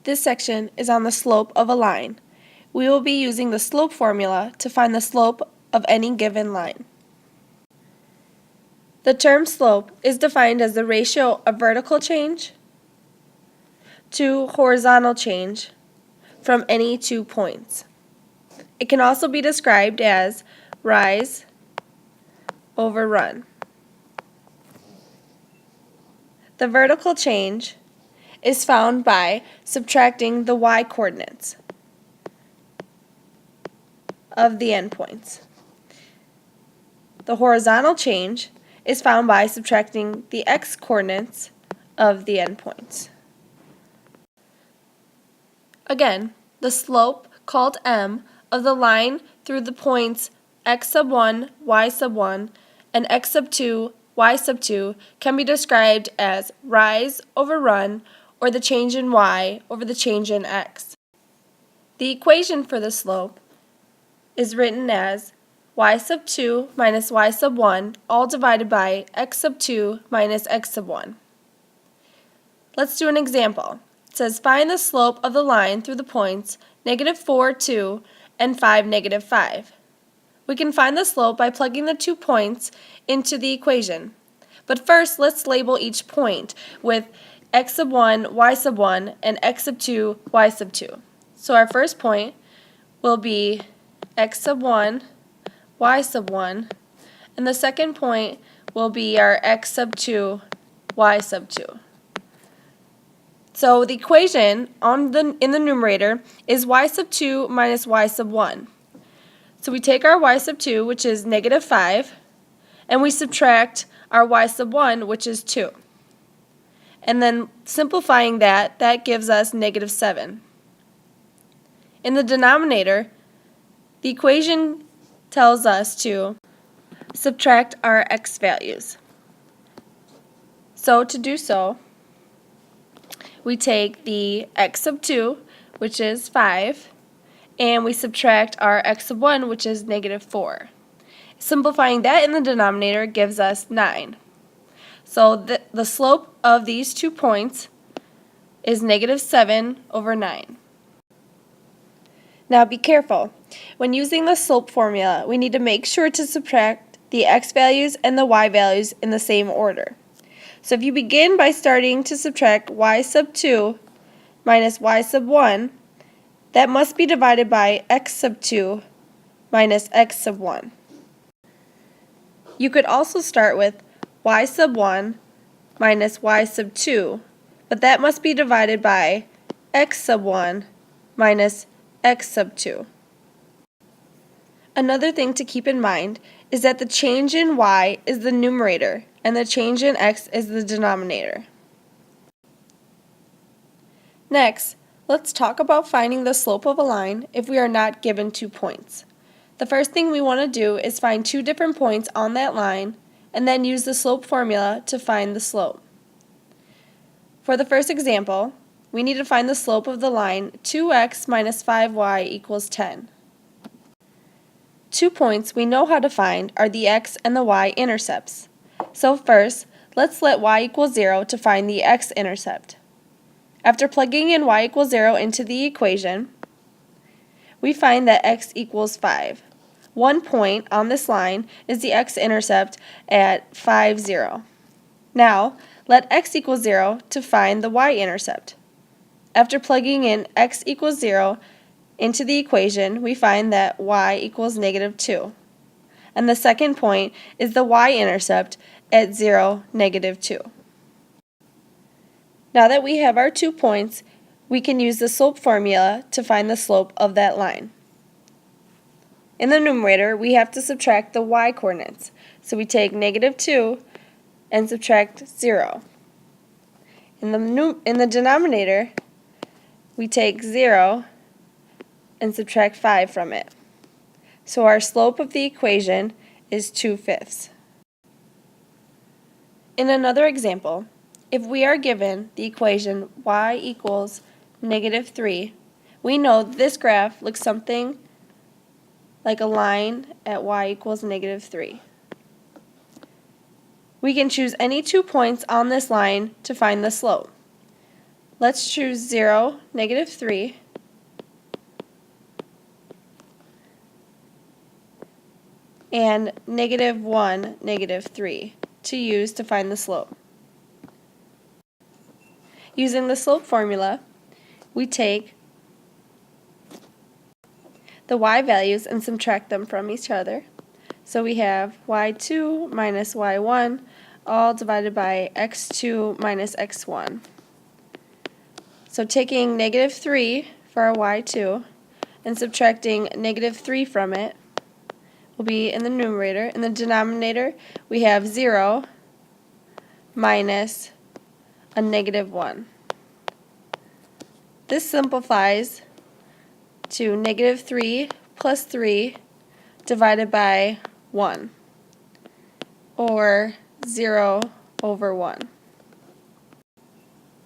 This section is on the slope of a line. We will be using the slope formula to find the slope of any given line. The term slope is defined as the ratio of vertical change to horizontal change from any 2 points. It can also be described as rise over run. The vertical change is found by subtracting the y-coordinates of the endpoints. The horizontal change is found by subtracting the x-coordinates of the endpoints. Again, the slope, called m, of the line through the points x sub 1, y sub 1, and x sub 2, y sub 2 can be described as rise over run, or the change in y over the change in x. The equation for the slope is written as y sub 2 minus y sub 1, all divided by x sub 2 minus x sub 1. Let's do an example. It says find the slope of the line through the points -4, 2, and 5, -5. We can find the slope by plugging the 2 points into the equation. But first, let's label each point with x sub 1, y sub 1, and x sub 2, y sub 2. So our first point will be x sub 1, y sub 1, and the second point will be our x sub 2, y sub 2. So the equation in the numerator is y sub 2 minus y sub 1. So we take our y sub 2, which is -5, and we subtract our y sub 1, which is 2. And then simplifying that gives us -7. In the denominator, the equation tells us to subtract our x values. So to do so, we take the x sub 2, which is 5, and we subtract our x sub 1, which is -4. Simplifying that in the denominator gives us 9. So the slope of these 2 points is -7 over 9. Now be careful. When using the slope formula, we need to make sure to subtract the x values and the y values in the same order. So if you begin by starting to subtract y sub 2 minus y sub 1, that must be divided by x sub 2 minus x sub 1. You could also start with y sub 1 minus y sub 2, but that must be divided by x sub 1 minus x sub 2. Another thing to keep in mind is that the change in y is the numerator and the change in x is the denominator. Next, let's talk about finding the slope of a line if we are not given 2 points. The first thing we want to do is find 2 different points on that line and then use the slope formula to find the slope. For the first example, we need to find the slope of the line 2x minus 5y equals 10. 2 points we know how to find are the x and the y intercepts. So first, let's let y equal 0 to find the x-intercept. After plugging in y equals 0 into the equation, we find that x equals 5. 1 point on this line is the x-intercept at 5, 0. Now, let x equal 0 to find the y-intercept. After plugging in x equals 0 into the equation, we find that y equals -2. And the second point is the y-intercept at 0, -2. Now that we have our 2 points, we can use the slope formula to find the slope of that line. In the numerator, we have to subtract the y-coordinates. So we take -2 and subtract 0. In the denominator, we take 0 and subtract 5 from it. So our slope of the equation is 2/5. In another example, if we are given the equation y equals -3, we know this graph looks something like a line at y equals -3. We can choose any 2 points on this line to find the slope. Let's choose 0, -3, and -1, -3 to use to find the slope. Using the slope formula, we take the y values and subtract them from each other. So we have y2 minus y1 all divided by x2 minus x1. So taking -3 for our y2 and subtracting -3 from it will be in the numerator. In the denominator, we have 0 minus a -1. This simplifies to -3 plus 3 divided by 1, or 0 over 1.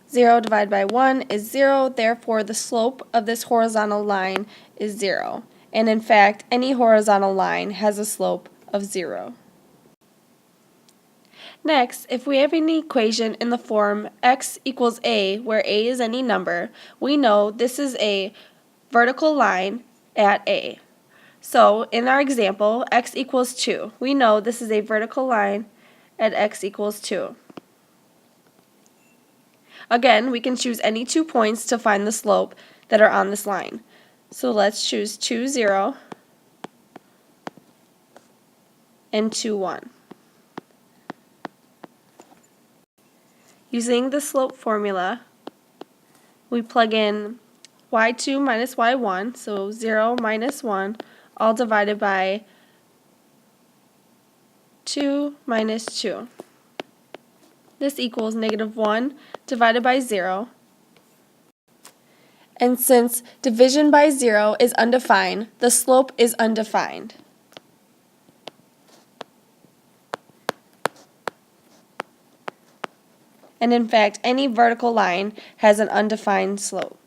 0 divided by 1 is 0, therefore the slope of this horizontal line is 0. And in fact, any horizontal line has a slope of 0. Next, if we have an equation in the form x equals a, where a is any number, we know this is a vertical line at a. So in our example, x equals 2. We know this is a vertical line at x equals 2. Again, we can choose any 2 points to find the slope that are on this line. So let's choose 2, 0 and 2, 1. Using the slope formula, we plug in y2 minus y1, so 0 minus 1, all divided by 2 minus 2. This equals -1 divided by 0. And since division by 0 is undefined, the slope is undefined. And in fact, any vertical line has an undefined slope.